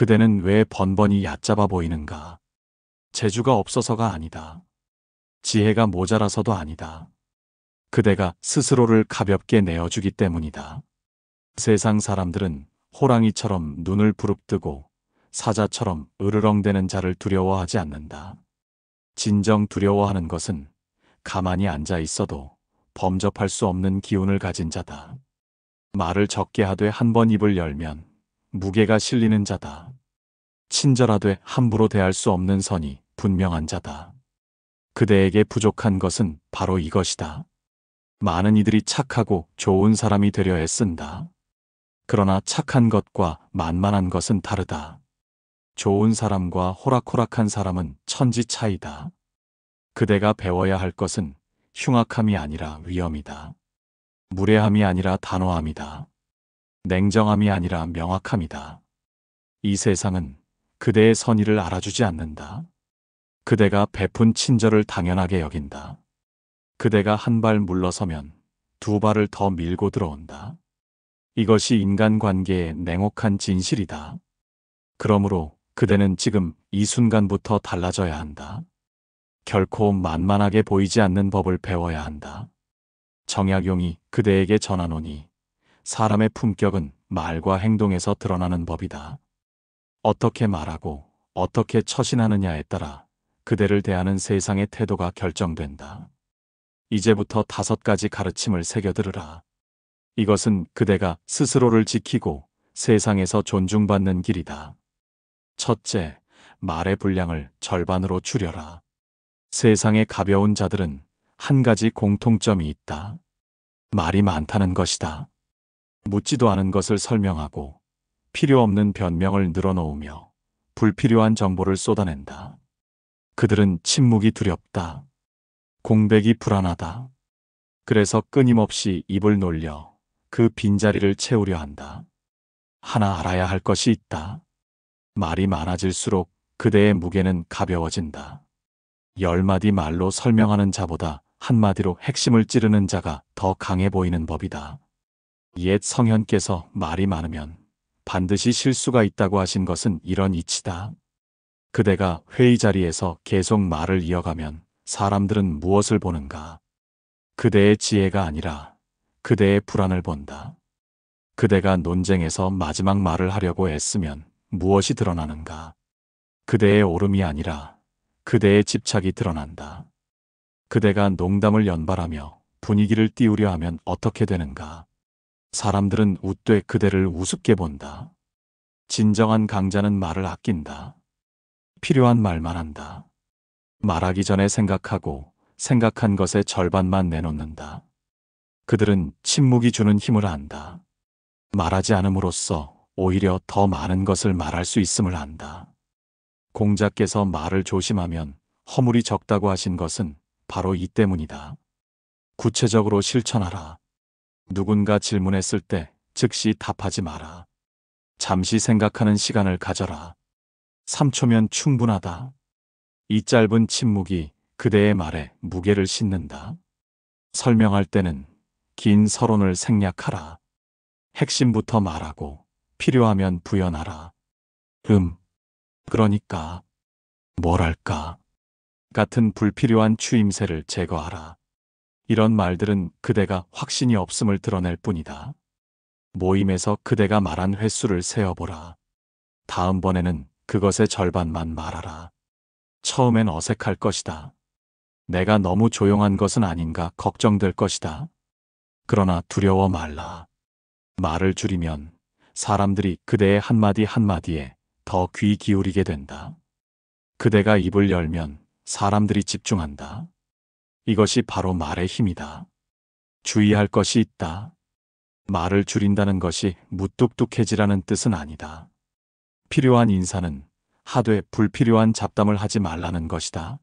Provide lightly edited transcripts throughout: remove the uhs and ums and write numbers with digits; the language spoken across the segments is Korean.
그대는 왜 번번이 얕잡아 보이는가? 재주가 없어서가 아니다. 지혜가 모자라서도 아니다. 그대가 스스로를 가볍게 내어주기 때문이다. 세상 사람들은 호랑이처럼 눈을 부릅뜨고 사자처럼 으르렁대는 자를 두려워하지 않는다. 진정 두려워하는 것은 가만히 앉아 있어도 범접할 수 없는 기운을 가진 자다. 말을 적게 하되 한 번 입을 열면 무게가 실리는 자다. 친절하되 함부로 대할 수 없는 선이 분명한 자다. 그대에게 부족한 것은 바로 이것이다. 많은 이들이 착하고 좋은 사람이 되려 애쓴다. 그러나 착한 것과 만만한 것은 다르다. 좋은 사람과 호락호락한 사람은 천지 차이다. 그대가 배워야 할 것은 흉악함이 아니라 위엄이다. 무례함이 아니라 단호함이다. 냉정함이 아니라 명확함이다. 이 세상은 그대의 선의를 알아주지 않는다. 그대가 베푼 친절을 당연하게 여긴다. 그대가 한 발 물러서면 두 발을 더 밀고 들어온다. 이것이 인간관계의 냉혹한 진실이다. 그러므로 그대는 지금 이 순간부터 달라져야 한다. 결코 만만하게 보이지 않는 법을 배워야 한다. 정약용이 그대에게 전하노니 사람의 품격은 말과 행동에서 드러나는 법이다. 어떻게 말하고 어떻게 처신하느냐에 따라 그대를 대하는 세상의 태도가 결정된다. 이제부터 5가지 가르침을 새겨들으라. 이것은 그대가 스스로를 지키고 세상에서 존중받는 길이다. 첫째, 말의 분량을 절반으로 줄여라. 세상에 가벼운 자들은 한 가지 공통점이 있다. 말이 많다는 것이다. 묻지도 않은 것을 설명하고 필요 없는 변명을 늘어놓으며 불필요한 정보를 쏟아낸다. 그들은 침묵이 두렵다. 공백이 불안하다. 그래서 끊임없이 입을 놀려 그 빈자리를 채우려 한다. 하나 알아야 할 것이 있다. 말이 많아질수록 그대의 무게는 가벼워진다. 10마디 말로 설명하는 자보다 한마디로 핵심을 찌르는 자가 더 강해 보이는 법이다. 옛 성현께서 말이 많으면 반드시 실수가 있다고 하신 것은 이런 이치다. 그대가 회의 자리에서 계속 말을 이어가면 사람들은 무엇을 보는가? 그대의 지혜가 아니라 그대의 불안을 본다. 그대가 논쟁에서 마지막 말을 하려고 애쓰면 무엇이 드러나는가? 그대의 오름이 아니라 그대의 집착이 드러난다. 그대가 농담을 연발하며 분위기를 띄우려 하면 어떻게 되는가? 사람들은 웃되 그대를 우습게 본다. 진정한 강자는 말을 아낀다. 필요한 말만 한다. 말하기 전에 생각하고 생각한 것의 절반만 내놓는다. 그들은 침묵이 주는 힘을 안다. 말하지 않음으로써 오히려 더 많은 것을 말할 수 있음을 안다. 공자께서 말을 조심하면 허물이 적다고 하신 것은 바로 이 때문이다. 구체적으로 실천하라. 누군가 질문했을 때 즉시 답하지 마라. 잠시 생각하는 시간을 가져라. 3초면 충분하다. 이 짧은 침묵이 그대의 말에 무게를 싣는다. 설명할 때는 긴 서론을 생략하라. 핵심부터 말하고 필요하면 부연하라. 그러니까, 뭐랄까 같은 불필요한 추임새를 제거하라. 이런 말들은 그대가 확신이 없음을 드러낼 뿐이다. 모임에서 그대가 말한 횟수를 세어보라. 다음번에는 그것의 절반만 말하라. 처음엔 어색할 것이다. 내가 너무 조용한 것은 아닌가 걱정될 것이다. 그러나 두려워 말라. 말을 줄이면 사람들이 그대의 한마디 한마디에 더 귀 기울이게 된다. 그대가 입을 열면 사람들이 집중한다. 이것이 바로 말의 힘이다. 주의할 것이 있다. 말을 줄인다는 것이 무뚝뚝해지라는 뜻은 아니다. 필요한 인사는 하되 불필요한 잡담을 하지 말라는 것이다.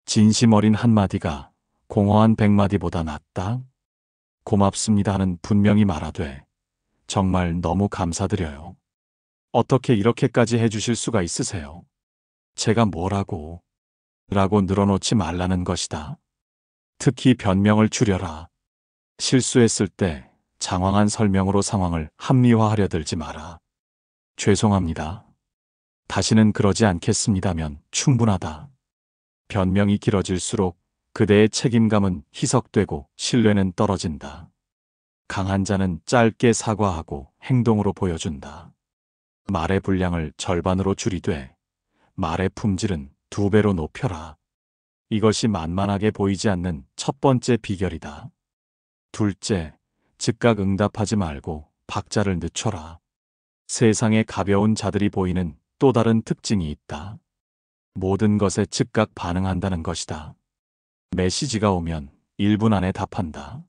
진심 어린 한마디가 공허한 100마디보다 낫다. 고맙습니다는 분명히 말하되 정말 너무 감사드려요. 어떻게 이렇게까지 해주실 수가 있으세요? 제가 뭐라고? 라고 늘어놓지 말라는 것이다. 특히 변명을 줄여라. 실수했을 때 장황한 설명으로 상황을 합리화하려 들지 마라. 죄송합니다. 다시는 그러지 않겠습니다면 충분하다. 변명이 길어질수록 그대의 책임감은 희석되고 신뢰는 떨어진다. 강한 자는 짧게 사과하고 행동으로 보여준다. 말의 분량을 절반으로 줄이되 말의 품질은 2배로 높여라. 이것이 만만하게 보이지 않는 첫 번째 비결이다. 둘째, 즉각 응답하지 말고 박자를 늦춰라. 세상에 가벼운 자들이 보이는 또 다른 특징이 있다. 모든 것에 즉각 반응한다는 것이다. 메시지가 오면 1분 안에 답한다.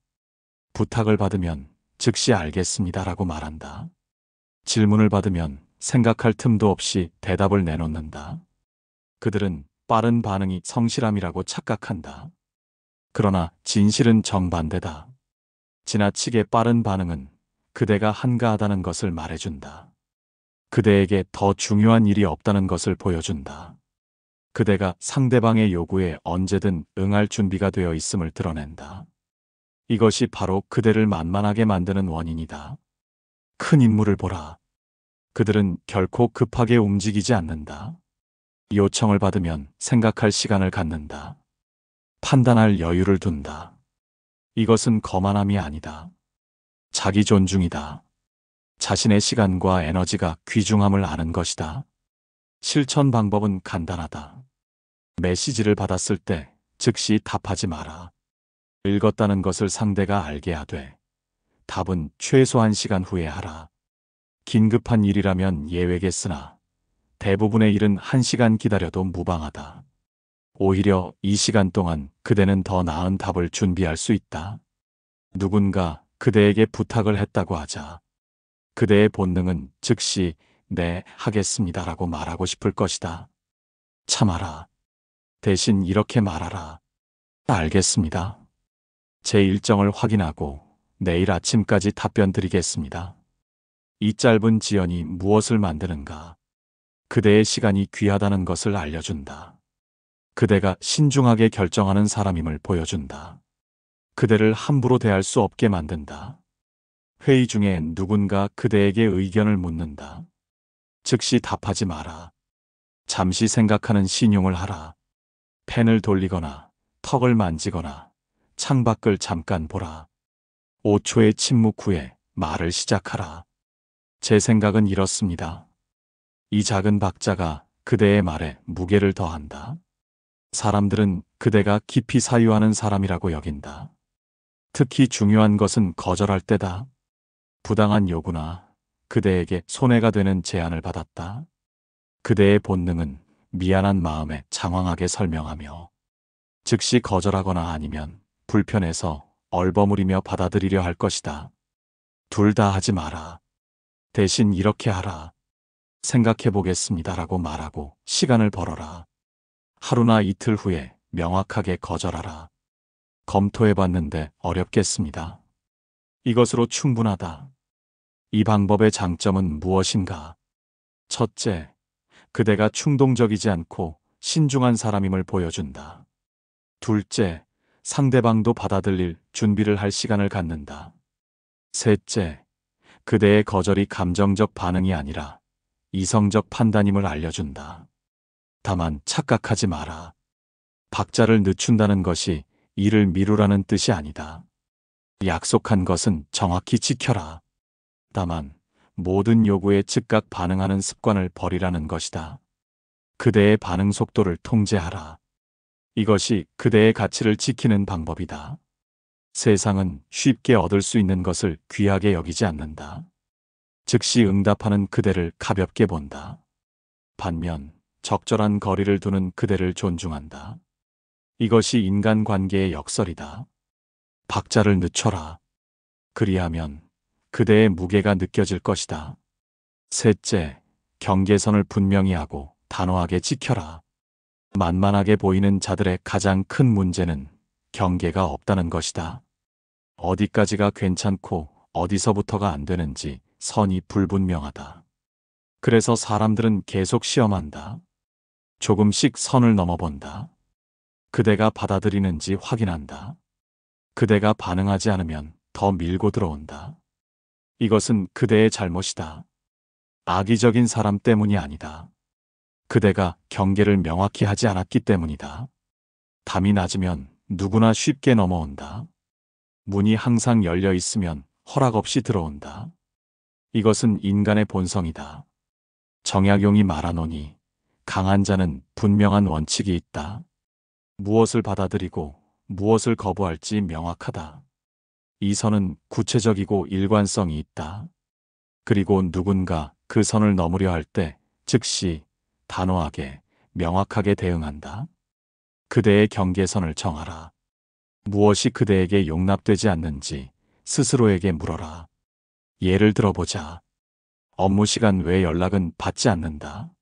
부탁을 받으면 즉시 알겠습니다라고 말한다. 질문을 받으면 생각할 틈도 없이 대답을 내놓는다. 그들은 빠른 반응이 성실함이라고 착각한다. 그러나 진실은 정반대다. 지나치게 빠른 반응은 그대가 한가하다는 것을 말해준다. 그대에게 더 중요한 일이 없다는 것을 보여준다. 그대가 상대방의 요구에 언제든 응할 준비가 되어 있음을 드러낸다. 이것이 바로 그대를 만만하게 만드는 원인이다. 큰 인물을 보라. 그들은 결코 급하게 움직이지 않는다. 요청을 받으면 생각할 시간을 갖는다. 판단할 여유를 둔다. 이것은 거만함이 아니다. 자기 존중이다. 자신의 시간과 에너지가 귀중함을 아는 것이다. 실천 방법은 간단하다. 메시지를 받았을 때 즉시 답하지 마라. 읽었다는 것을 상대가 알게 하되 답은 최소 1시간 후에 하라. 긴급한 일이라면 예외겠으나 대부분의 일은 1시간 기다려도 무방하다. 오히려 이 시간 동안 그대는 더 나은 답을 준비할 수 있다. 누군가 그대에게 부탁을 했다고 하자. 그대의 본능은 즉시 네, 하겠습니다라고 말하고 싶을 것이다. 참아라. 대신 이렇게 말하라. 알겠습니다. 제 일정을 확인하고 내일 아침까지 답변 드리겠습니다. 이 짧은 지연이 무엇을 만드는가? 그대의 시간이 귀하다는 것을 알려준다. 그대가 신중하게 결정하는 사람임을 보여준다. 그대를 함부로 대할 수 없게 만든다. 회의 중에 누군가 그대에게 의견을 묻는다. 즉시 답하지 마라. 잠시 생각하는 신용을 하라. 펜을 돌리거나 턱을 만지거나 창밖을 잠깐 보라. 5초의 침묵 후에 말을 시작하라. 제 생각은 이렇습니다. 이 작은 박자가 그대의 말에 무게를 더한다. 사람들은 그대가 깊이 사유하는 사람이라고 여긴다. 특히 중요한 것은 거절할 때다. 부당한 요구나 그대에게 손해가 되는 제안을 받았다. 그대의 본능은 미안한 마음에 장황하게 설명하며 즉시 거절하거나 아니면 불편해서 얼버무리며 받아들이려 할 것이다. 둘 다 하지 마라. 대신 이렇게 하라. 생각해 보겠습니다라고 말하고 시간을 벌어라. 하루나 이틀 후에 명확하게 거절하라. 검토해 봤는데 어렵겠습니다. 이것으로 충분하다. 이 방법의 장점은 무엇인가? 첫째, 그대가 충동적이지 않고 신중한 사람임을 보여준다. 둘째, 상대방도 받아들일 준비를 할 시간을 갖는다. 셋째, 그대의 거절이 감정적 반응이 아니라 이성적 판단임을 알려준다. 다만 착각하지 마라. 박자를 늦춘다는 것이 일을 미루라는 뜻이 아니다. 약속한 것은 정확히 지켜라. 다만 모든 요구에 즉각 반응하는 습관을 버리라는 것이다. 그대의 반응 속도를 통제하라. 이것이 그대의 가치를 지키는 방법이다. 세상은 쉽게 얻을 수 있는 것을 귀하게 여기지 않는다. 즉시 응답하는 그대를 가볍게 본다. 반면 적절한 거리를 두는 그대를 존중한다. 이것이 인간관계의 역설이다. 박자를 늦춰라. 그리하면 그대의 무게가 느껴질 것이다. 셋째, 경계선을 분명히 하고 단호하게 지켜라. 만만하게 보이는 자들의 가장 큰 문제는 경계가 없다는 것이다. 어디까지가 괜찮고 어디서부터가 안 되는지 선이 불분명하다. 그래서 사람들은 계속 시험한다. 조금씩 선을 넘어본다. 그대가 받아들이는지 확인한다. 그대가 반응하지 않으면 더 밀고 들어온다. 이것은 그대의 잘못이다. 악의적인 사람 때문이 아니다. 그대가 경계를 명확히 하지 않았기 때문이다. 담이 낮으면 누구나 쉽게 넘어온다. 문이 항상 열려 있으면 허락 없이 들어온다. 이것은 인간의 본성이다. 정약용이 말하노니 강한 자는 분명한 원칙이 있다. 무엇을 받아들이고 무엇을 거부할지 명확하다. 이 선은 구체적이고 일관성이 있다. 그리고 누군가 그 선을 넘으려 할 때 즉시 단호하게 명확하게 대응한다. 그대의 경계선을 정하라. 무엇이 그대에게 용납되지 않는지 스스로에게 물어라. 예를 들어보자. 업무 시간 외 연락은 받지 않는다.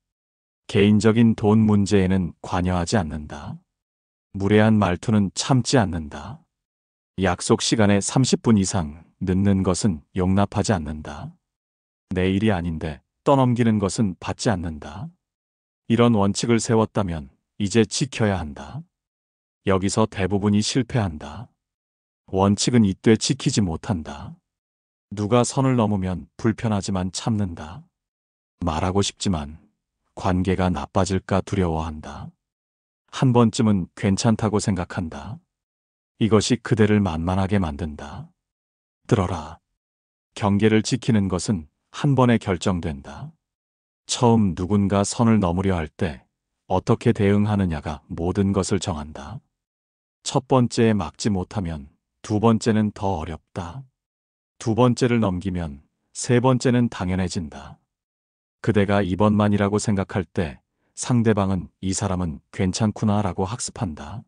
개인적인 돈 문제에는 관여하지 않는다. 무례한 말투는 참지 않는다. 약속 시간에 30분 이상 늦는 것은 용납하지 않는다. 내 일이 아닌데 떠넘기는 것은 받지 않는다. 이런 원칙을 세웠다면 이제 지켜야 한다. 여기서 대부분이 실패한다. 원칙은 이때 지키지 못한다. 누가 선을 넘으면 불편하지만 참는다. 말하고 싶지만 관계가 나빠질까 두려워한다. 한 번쯤은 괜찮다고 생각한다. 이것이 그대를 만만하게 만든다. 들어라. 경계를 지키는 것은 한 번에 결정된다. 처음 누군가 선을 넘으려 할 때 어떻게 대응하느냐가 모든 것을 정한다. 첫 번째에 막지 못하면 두 번째는 더 어렵다. 두 번째를 넘기면 세 번째는 당연해진다. 그대가 이번만이라고 생각할 때 상대방은 이 사람은 괜찮구나라고 학습한다.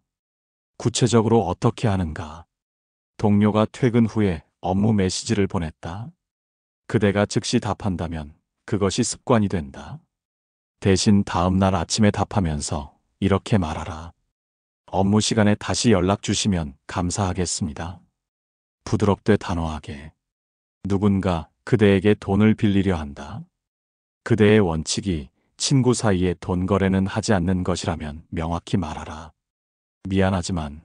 구체적으로 어떻게 하는가? 동료가 퇴근 후에 업무 메시지를 보냈다. 그대가 즉시 답한다면 그것이 습관이 된다. 대신 다음 날 아침에 답하면서 이렇게 말하라. 업무 시간에 다시 연락 주시면 감사하겠습니다. 부드럽되 단호하게. 누군가 그대에게 돈을 빌리려 한다. 그대의 원칙이 친구 사이에 돈 거래는 하지 않는 것이라면 명확히 말하라. 미안하지만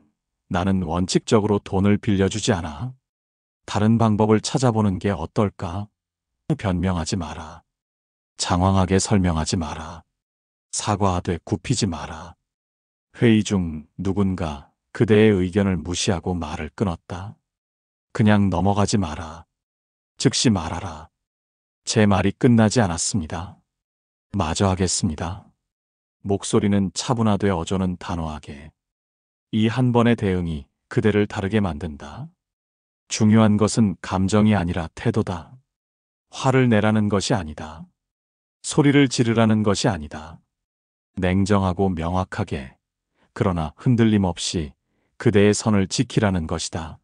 나는 원칙적으로 돈을 빌려주지 않아. 다른 방법을 찾아보는 게 어떨까? 변명하지 마라. 장황하게 설명하지 마라. 사과하되 굽히지 마라. 회의 중 누군가 그대의 의견을 무시하고 말을 끊었다. 그냥 넘어가지 마라. 즉시 말하라. 제 말이 끝나지 않았습니다. 마저 하겠습니다. 목소리는 차분하되 어조는 단호하게. 이 한 번의 대응이 그대를 다르게 만든다. 중요한 것은 감정이 아니라 태도다. 화를 내라는 것이 아니다. 소리를 지르라는 것이 아니다. 냉정하고 명확하게, 그러나 흔들림 없이 그대의 선을 지키라는 것이다.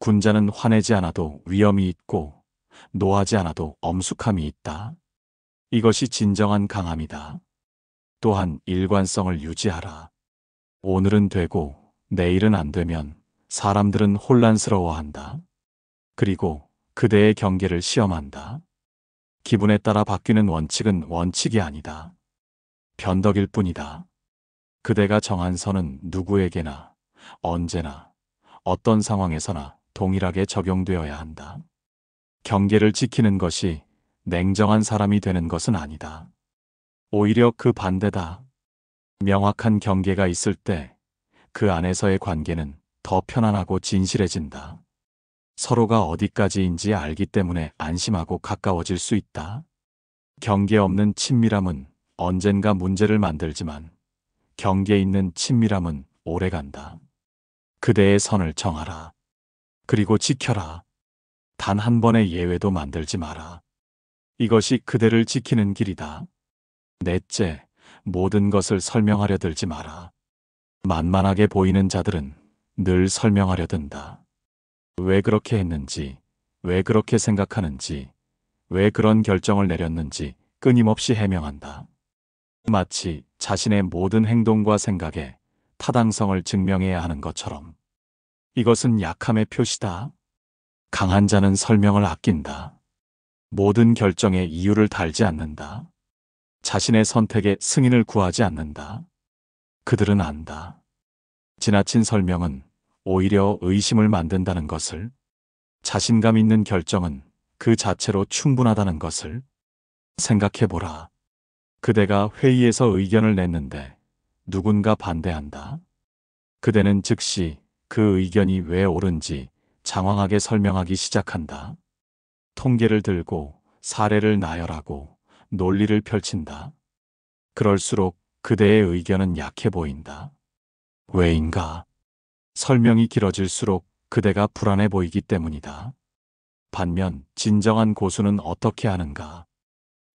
군자는 화내지 않아도 위엄이 있고 노하지 않아도 엄숙함이 있다. 이것이 진정한 강함이다. 또한 일관성을 유지하라. 오늘은 되고 내일은 안 되면 사람들은 혼란스러워한다. 그리고 그대의 경계를 시험한다. 기분에 따라 바뀌는 원칙은 원칙이 아니다. 변덕일 뿐이다. 그대가 정한 선은 누구에게나, 언제나, 어떤 상황에서나 동일하게 적용되어야 한다. 경계를 지키는 것이 냉정한 사람이 되는 것은 아니다. 오히려 그 반대다. 명확한 경계가 있을 때 그 안에서의 관계는 더 편안하고 진실해진다. 서로가 어디까지인지 알기 때문에 안심하고 가까워질 수 있다. 경계 없는 친밀함은 언젠가 문제를 만들지만 경계 있는 친밀함은 오래간다. 그대의 선을 정하라. 그리고 지켜라. 단 한 번의 예외도 만들지 마라. 이것이 그대를 지키는 길이다. 넷째, 모든 것을 설명하려 들지 마라. 만만하게 보이는 자들은 늘 설명하려 든다. 왜 그렇게 했는지, 왜 그렇게 생각하는지, 왜 그런 결정을 내렸는지 끊임없이 해명한다. 마치 자신의 모든 행동과 생각에 타당성을 증명해야 하는 것처럼. 이것은 약함의 표시다. 강한 자는 설명을 아낀다. 모든 결정에 이유를 달지 않는다. 자신의 선택에 승인을 구하지 않는다. 그들은 안다. 지나친 설명은 오히려 의심을 만든다는 것을, 자신감 있는 결정은 그 자체로 충분하다는 것을 생각해보라. 그대가 회의에서 의견을 냈는데 누군가 반대한다. 그대는 즉시 그 의견이 왜 옳은지 장황하게 설명하기 시작한다. 통계를 들고 사례를 나열하고 논리를 펼친다. 그럴수록 그대의 의견은 약해 보인다. 왜인가? 설명이 길어질수록 그대가 불안해 보이기 때문이다. 반면 진정한 고수는 어떻게 하는가?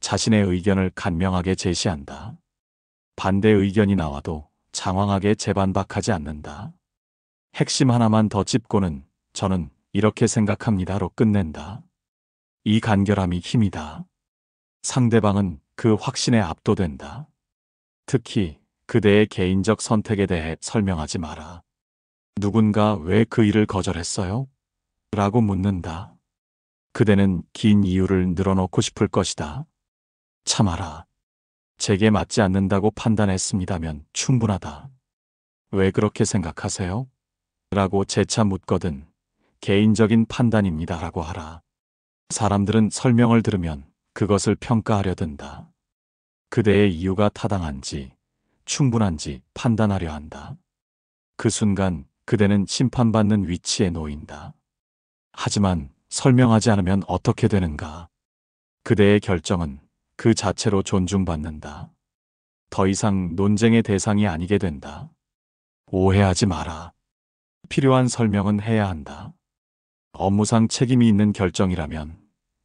자신의 의견을 간명하게 제시한다. 반대 의견이 나와도 장황하게 재반박하지 않는다. 핵심 하나만 더 짚고는 저는 이렇게 생각합니다로 끝낸다. 이 간결함이 힘이다. 상대방은 그 확신에 압도된다. 특히 그대의 개인적 선택에 대해 설명하지 마라. 누군가 왜 그 일을 거절했어요? 라고 묻는다. 그대는 긴 이유를 늘어놓고 싶을 것이다. 참아라. 제게 맞지 않는다고 판단했습니다면 충분하다. 왜 그렇게 생각하세요? 라고 재차 묻거든 개인적인 판단입니다 라고 하라. 사람들은 설명을 들으면 그것을 평가하려 든다. 그대의 이유가 타당한지 충분한지 판단하려 한다. 그 순간 그대는 심판받는 위치에 놓인다. 하지만 설명하지 않으면 어떻게 되는가? 그대의 결정은 그 자체로 존중받는다. 더 이상 논쟁의 대상이 아니게 된다. 오해하지 마라. 필요한 설명은 해야 한다. 업무상 책임이 있는 결정이라면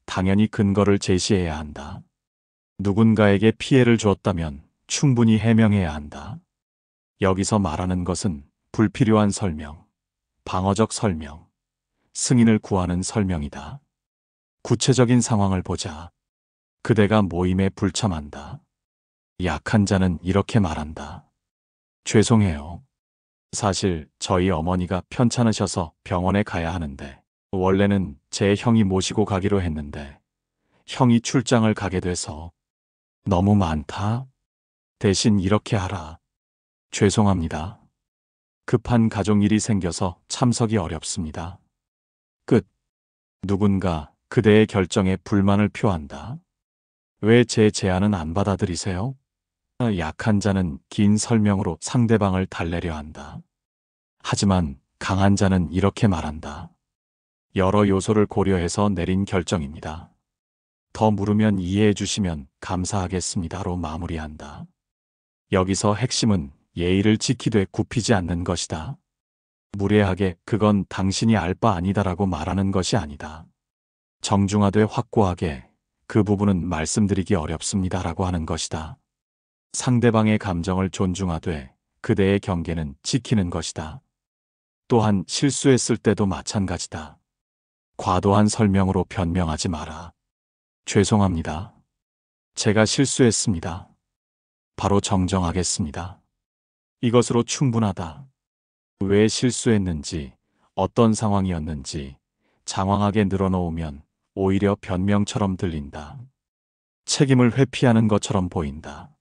당연히 근거를 제시해야 한다. 누군가에게 피해를 주었다면 충분히 해명해야 한다. 여기서 말하는 것은 불필요한 설명, 방어적 설명, 승인을 구하는 설명이다. 구체적인 상황을 보자. 그대가 모임에 불참한다. 약한 자는 이렇게 말한다. 죄송해요. 사실 저희 어머니가 편찮으셔서 병원에 가야 하는데 원래는 제 형이 모시고 가기로 했는데 형이 출장을 가게 돼서 너무 많다. 대신 이렇게 하라. 죄송합니다. 급한 가족 일이 생겨서 참석이 어렵습니다. 끝. 누군가 그대의 결정에 불만을 표한다. 왜 제 제안은 안 받아들이세요? 약한 자는 긴 설명으로 상대방을 달래려 한다. 하지만 강한 자는 이렇게 말한다. 여러 요소를 고려해서 내린 결정입니다. 더 물으면 이해해 주시면 감사하겠습니다로 마무리한다. 여기서 핵심은 예의를 지키되 굽히지 않는 것이다. 무례하게 그건 당신이 알 바 아니다라고 말하는 것이 아니다. 정중하되 확고하게 그 부분은 말씀드리기 어렵습니다라고 하는 것이다. 상대방의 감정을 존중하되 그대의 경계는 지키는 것이다. 또한 실수했을 때도 마찬가지다. 과도한 설명으로 변명하지 마라. 죄송합니다. 제가 실수했습니다. 바로 정정하겠습니다. 이것으로 충분하다. 왜 실수했는지, 어떤 상황이었는지 장황하게 늘어놓으면 오히려 변명처럼 들린다. 책임을 회피하는 것처럼 보인다.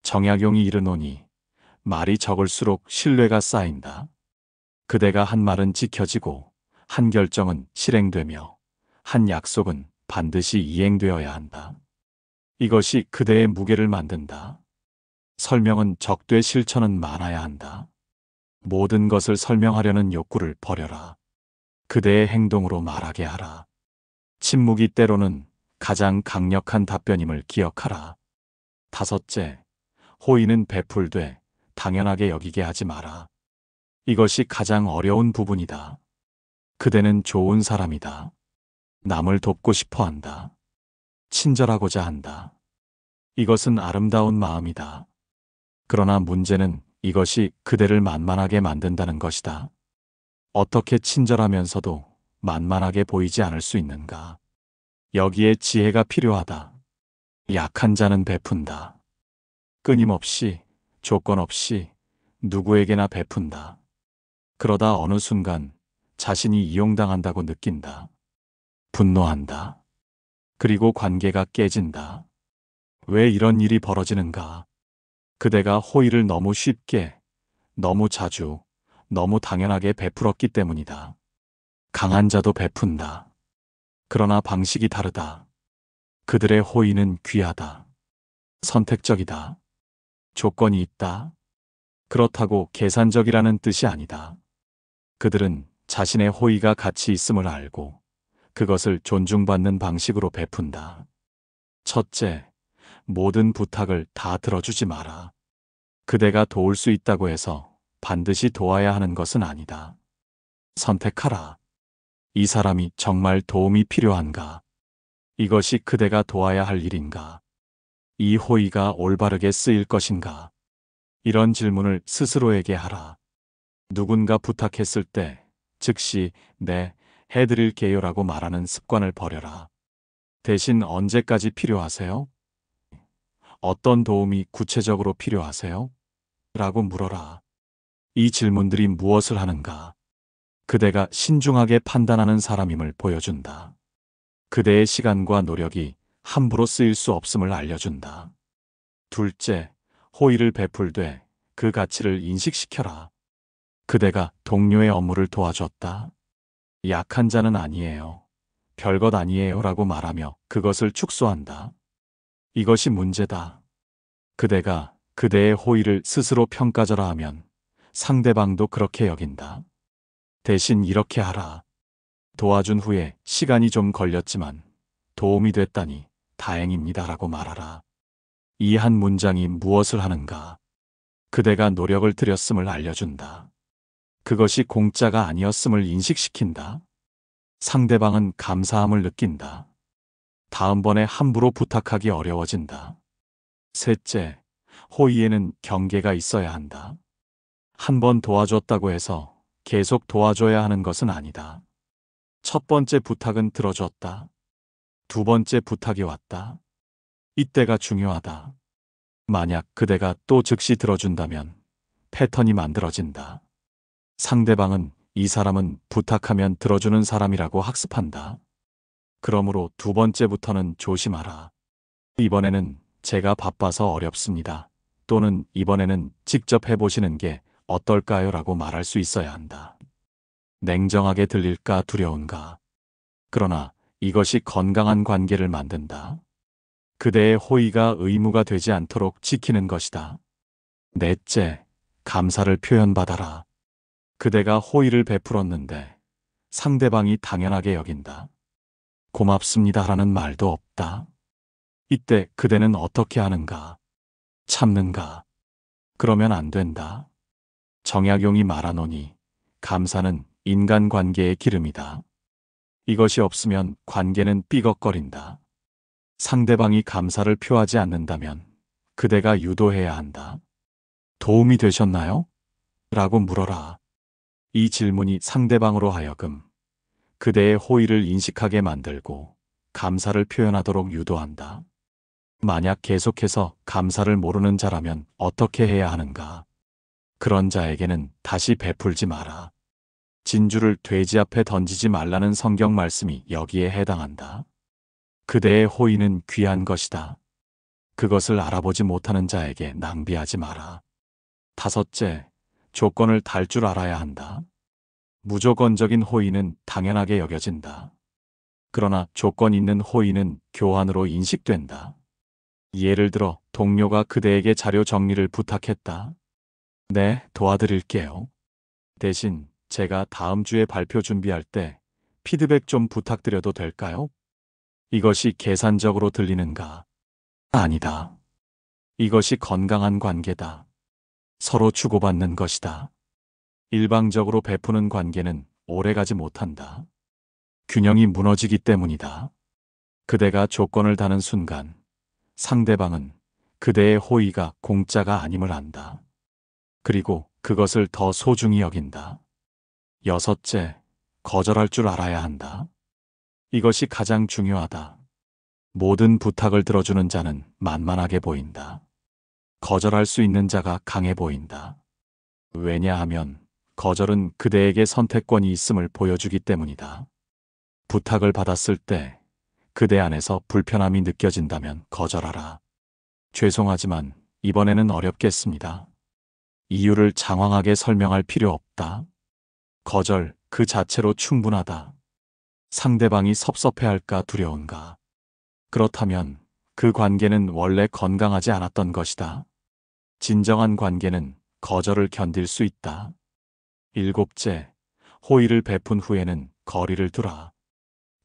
정약용이 이르노니 말이 적을수록 신뢰가 쌓인다. 그대가 한 말은 지켜지고 한 결정은 실행되며 한 약속은 반드시 이행되어야 한다. 이것이 그대의 무게를 만든다. 설명은 적되 실천은 많아야 한다. 모든 것을 설명하려는 욕구를 버려라. 그대의 행동으로 말하게 하라. 침묵이 때로는 가장 강력한 답변임을 기억하라. 다섯째, 호의는 베풀되 당연하게 여기게 하지 마라. 이것이 가장 어려운 부분이다. 그대는 좋은 사람이다. 남을 돕고 싶어 한다. 친절하고자 한다. 이것은 아름다운 마음이다. 그러나 문제는 이것이 그대를 만만하게 만든다는 것이다. 어떻게 친절하면서도 만만하게 보이지 않을 수 있는가? 여기에 지혜가 필요하다. 약한 자는 베푼다. 끊임없이, 조건 없이 누구에게나 베푼다. 그러다 어느 순간 자신이 이용당한다고 느낀다. 분노한다. 그리고 관계가 깨진다. 왜 이런 일이 벌어지는가? 그대가 호의를 너무 쉽게, 너무 자주, 너무 당연하게 베풀었기 때문이다. 강한 자도 베푼다. 그러나 방식이 다르다. 그들의 호의는 귀하다. 선택적이다. 조건이 있다. 그렇다고 계산적이라는 뜻이 아니다. 그들은 자신의 호의가 가치 있음을 알고 그것을 존중받는 방식으로 베푼다. 첫째, 모든 부탁을 다 들어주지 마라. 그대가 도울 수 있다고 해서 반드시 도와야 하는 것은 아니다. 선택하라. 이 사람이 정말 도움이 필요한가? 이것이 그대가 도와야 할 일인가? 이 호의가 올바르게 쓰일 것인가? 이런 질문을 스스로에게 하라. 누군가 부탁했을 때 즉시 네, 해드릴게요라고 말하는 습관을 버려라. 대신 언제까지 필요하세요? 어떤 도움이 구체적으로 필요하세요? 라고 물어라. 이 질문들이 무엇을 하는가? 그대가 신중하게 판단하는 사람임을 보여준다. 그대의 시간과 노력이 함부로 쓰일 수 없음을 알려준다. 둘째, 호의를 베풀되 그 가치를 인식시켜라. 그대가 동료의 업무를 도와줬다. 약한 자는 아니에요. 별것 아니에요 라고 말하며 그것을 축소한다. 이것이 문제다. 그대가 그대의 호의를 스스로 평가절하 하면 상대방도 그렇게 여긴다. 대신 이렇게 하라. 도와준 후에 시간이 좀 걸렸지만 도움이 됐다니 다행입니다 라고 말하라. 이 한 문장이 무엇을 하는가? 그대가 노력을 들였음을 알려준다. 그것이 공짜가 아니었음을 인식시킨다. 상대방은 감사함을 느낀다. 다음번에 함부로 부탁하기 어려워진다. 셋째, 호의에는 경계가 있어야 한다. 한 번 도와줬다고 해서 계속 도와줘야 하는 것은 아니다. 첫 번째 부탁은 들어줬다. 두 번째 부탁이 왔다. 이때가 중요하다. 만약 그대가 또 즉시 들어준다면 패턴이 만들어진다. 상대방은 이 사람은 부탁하면 들어주는 사람이라고 학습한다. 그러므로 두 번째부터는 조심하라. 이번에는 제가 바빠서 어렵습니다. 또는 이번에는 직접 해보시는 게 어떨까요? 라고 말할 수 있어야 한다. 냉정하게 들릴까 두려운가? 그러나 이것이 건강한 관계를 만든다. 그대의 호의가 의무가 되지 않도록 지키는 것이다. 넷째, 감사를 표현받아라. 그대가 호의를 베풀었는데 상대방이 당연하게 여긴다. 고맙습니다라는 말도 없다. 이때 그대는 어떻게 하는가? 참는가? 그러면 안 된다. 정약용이 말하노니 감사는 인간관계의 기름이다. 이것이 없으면 관계는 삐걱거린다. 상대방이 감사를 표하지 않는다면 그대가 유도해야 한다. 도움이 되셨나요? 라고 물어라. 이 질문이 상대방으로 하여금 그대의 호의를 인식하게 만들고 감사를 표현하도록 유도한다. 만약 계속해서 감사를 모르는 자라면 어떻게 해야 하는가? 그런 자에게는 다시 베풀지 마라. 진주를 돼지 앞에 던지지 말라는 성경 말씀이 여기에 해당한다. 그대의 호의는 귀한 것이다. 그것을 알아보지 못하는 자에게 낭비하지 마라. 다섯째, 조건을 달 줄 알아야 한다. 무조건적인 호의는 당연하게 여겨진다. 그러나 조건 있는 호의는 교환으로 인식된다. 예를 들어 동료가 그대에게 자료 정리를 부탁했다. 네, 도와드릴게요. 대신 제가 다음 주에 발표 준비할 때 피드백 좀 부탁드려도 될까요? 이것이 계산적으로 들리는가? 아니다. 이것이 건강한 관계다. 서로 주고받는 것이다. 일방적으로 베푸는 관계는 오래가지 못한다. 균형이 무너지기 때문이다. 그대가 조건을 다는 순간 상대방은 그대의 호의가 공짜가 아님을 안다. 그리고 그것을 더 소중히 여긴다. 여섯째, 거절할 줄 알아야 한다. 이것이 가장 중요하다. 모든 부탁을 들어주는 자는 만만하게 보인다. 거절할 수 있는 자가 강해 보인다. 왜냐하면 거절은 그대에게 선택권이 있음을 보여주기 때문이다. 부탁을 받았을 때 그대 안에서 불편함이 느껴진다면 거절하라. 죄송하지만 이번에는 어렵겠습니다. 이유를 장황하게 설명할 필요 없다. 거절 그 자체로 충분하다. 상대방이 섭섭해할까 두려운가? 그렇다면 그 관계는 원래 건강하지 않았던 것이다. 진정한 관계는 거절을 견딜 수 있다. 일곱째, 호의를 베푼 후에는 거리를 두라.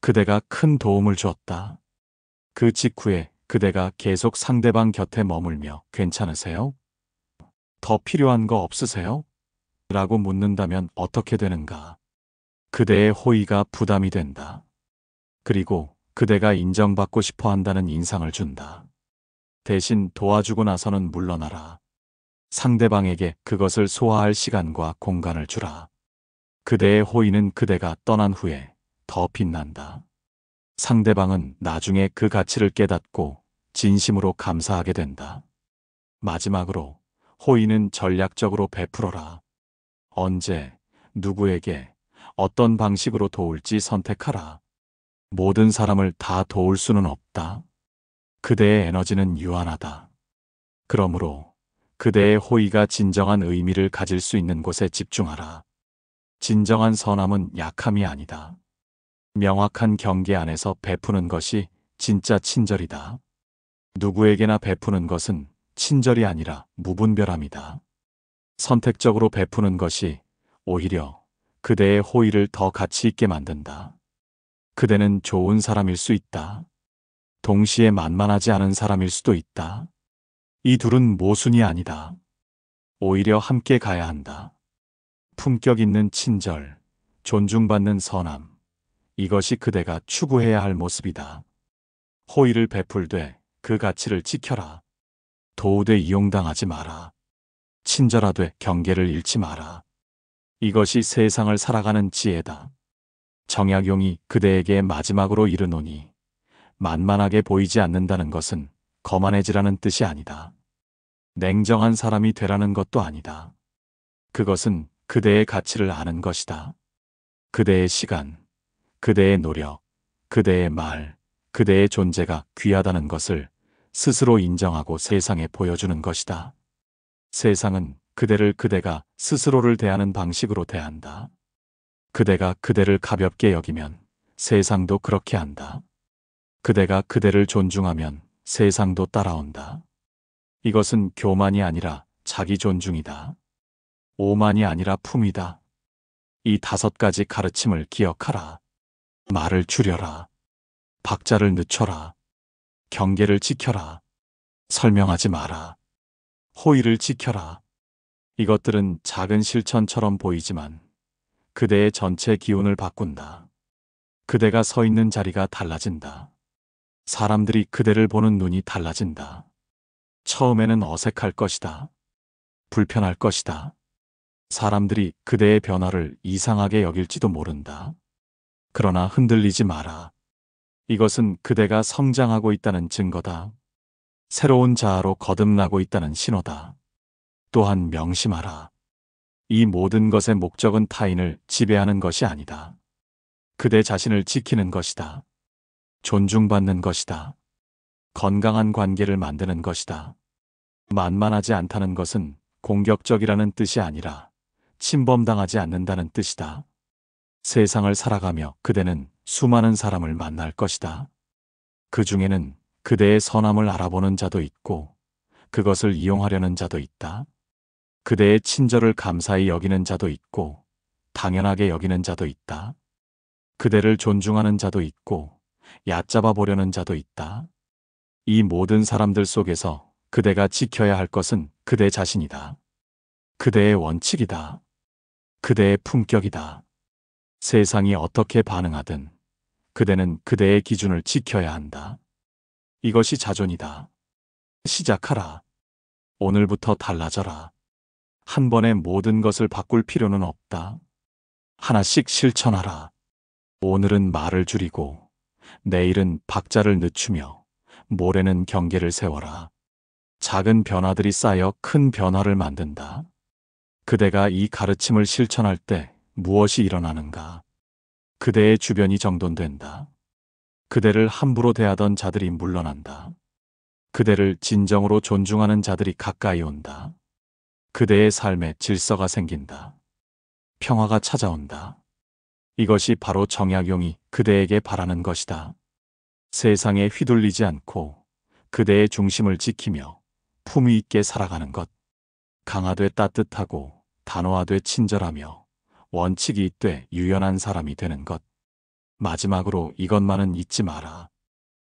그대가 큰 도움을 주었다. 그 직후에 그대가 계속 상대방 곁에 머물며 괜찮으세요? 더 필요한 거 없으세요? 라고 묻는다면 어떻게 되는가? 그대의 호의가 부담이 된다. 그리고 그대가 인정받고 싶어 한다는 인상을 준다. 대신 도와주고 나서는 물러나라. 상대방에게 그것을 소화할 시간과 공간을 주라. 그대의 호의는 그대가 떠난 후에 더 빛난다. 상대방은 나중에 그 가치를 깨닫고 진심으로 감사하게 된다. 마지막으로 호의는 전략적으로 베풀어라. 언제, 누구에게, 어떤 방식으로 도울지 선택하라. 모든 사람을 다 도울 수는 없다. 그대의 에너지는 유한하다. 그러므로 그대의 호의가 진정한 의미를 가질 수 있는 곳에 집중하라. 진정한 선함은 약함이 아니다. 명확한 경계 안에서 베푸는 것이 진짜 친절이다. 누구에게나 베푸는 것은 친절이 아니라 무분별함이다. 선택적으로 베푸는 것이 오히려 그대의 호의를 더 가치 있게 만든다. 그대는 좋은 사람일 수 있다. 동시에 만만하지 않은 사람일 수도 있다. 이 둘은 모순이 아니다. 오히려 함께 가야 한다. 품격 있는 친절, 존중받는 선함. 이것이 그대가 추구해야 할 모습이다. 호의를 베풀되 그 가치를 지켜라. 도우되 이용당하지 마라. 친절하되 경계를 잃지 마라. 이것이 세상을 살아가는 지혜다. 정약용이 그대에게 마지막으로 이르노니 만만하게 보이지 않는다는 것은 거만해지라는 뜻이 아니다. 냉정한 사람이 되라는 것도 아니다. 그것은 그대의 가치를 아는 것이다. 그대의 시간, 그대의 노력, 그대의 말, 그대의 존재가 귀하다는 것을 스스로 인정하고 세상에 보여주는 것이다. 세상은 그대를 그대가 스스로를 대하는 방식으로 대한다. 그대가 그대를 가볍게 여기면 세상도 그렇게 한다. 그대가 그대를 존중하면 세상도 따라온다. 이것은 교만이 아니라 자기 존중이다. 오만이 아니라 품이다. 이 5가지 가르침을 기억하라. 말을 줄여라. 박자를 늦춰라. 경계를 지켜라. 설명하지 마라. 호의를 지켜라. 이것들은 작은 실천처럼 보이지만 그대의 전체 기운을 바꾼다. 그대가 서 있는 자리가 달라진다. 사람들이 그대를 보는 눈이 달라진다. 처음에는 어색할 것이다. 불편할 것이다. 사람들이 그대의 변화를 이상하게 여길지도 모른다. 그러나 흔들리지 마라. 이것은 그대가 성장하고 있다는 증거다. 새로운 자아로 거듭나고 있다는 신호다. 또한 명심하라. 이 모든 것의 목적은 타인을 지배하는 것이 아니다. 그대 자신을 지키는 것이다. 존중받는 것이다. 건강한 관계를 만드는 것이다. 만만하지 않다는 것은 공격적이라는 뜻이 아니라 침범당하지 않는다는 뜻이다. 세상을 살아가며 그대는 수많은 사람을 만날 것이다. 그 중에는 그대의 선함을 알아보는 자도 있고 그것을 이용하려는 자도 있다. 그대의 친절을 감사히 여기는 자도 있고 당연하게 여기는 자도 있다. 그대를 존중하는 자도 있고 얕잡아 보려는 자도 있다. 이 모든 사람들 속에서 그대가 지켜야 할 것은 그대 자신이다. 그대의 원칙이다. 그대의 품격이다. 세상이 어떻게 반응하든 그대는 그대의 기준을 지켜야 한다. 이것이 자존이다. 시작하라. 오늘부터 달라져라. 한 번에 모든 것을 바꿀 필요는 없다. 하나씩 실천하라. 오늘은 말을 줄이고 내일은 박자를 늦추며 모레는 경계를 세워라. 작은 변화들이 쌓여 큰 변화를 만든다. 그대가 이 가르침을 실천할 때 무엇이 일어나는가? 그대의 주변이 정돈된다. 그대를 함부로 대하던 자들이 물러난다. 그대를 진정으로 존중하는 자들이 가까이 온다. 그대의 삶에 질서가 생긴다. 평화가 찾아온다. 이것이 바로 정약용이 그대에게 바라는 것이다. 세상에 휘둘리지 않고 그대의 중심을 지키며 품위 있게 살아가는 것. 강하되 따뜻하고 단호하되 친절하며 원칙이 있되 유연한 사람이 되는 것. 마지막으로 이것만은 잊지 마라.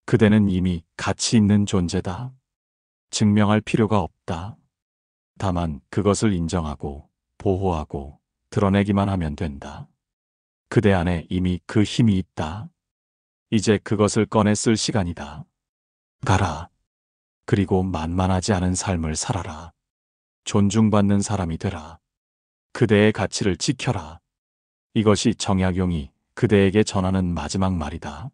그대는 이미 가치 있는 존재다. 증명할 필요가 없다. 다만 그것을 인정하고 보호하고 드러내기만 하면 된다. 그대 안에 이미 그 힘이 있다. 이제 그것을 꺼내 쓸 시간이다. 가라. 그리고 만만하지 않은 삶을 살아라. 존중받는 사람이 되라. 그대의 가치를 지켜라. 이것이 정약용이 그대에게 전하는 마지막 말이다.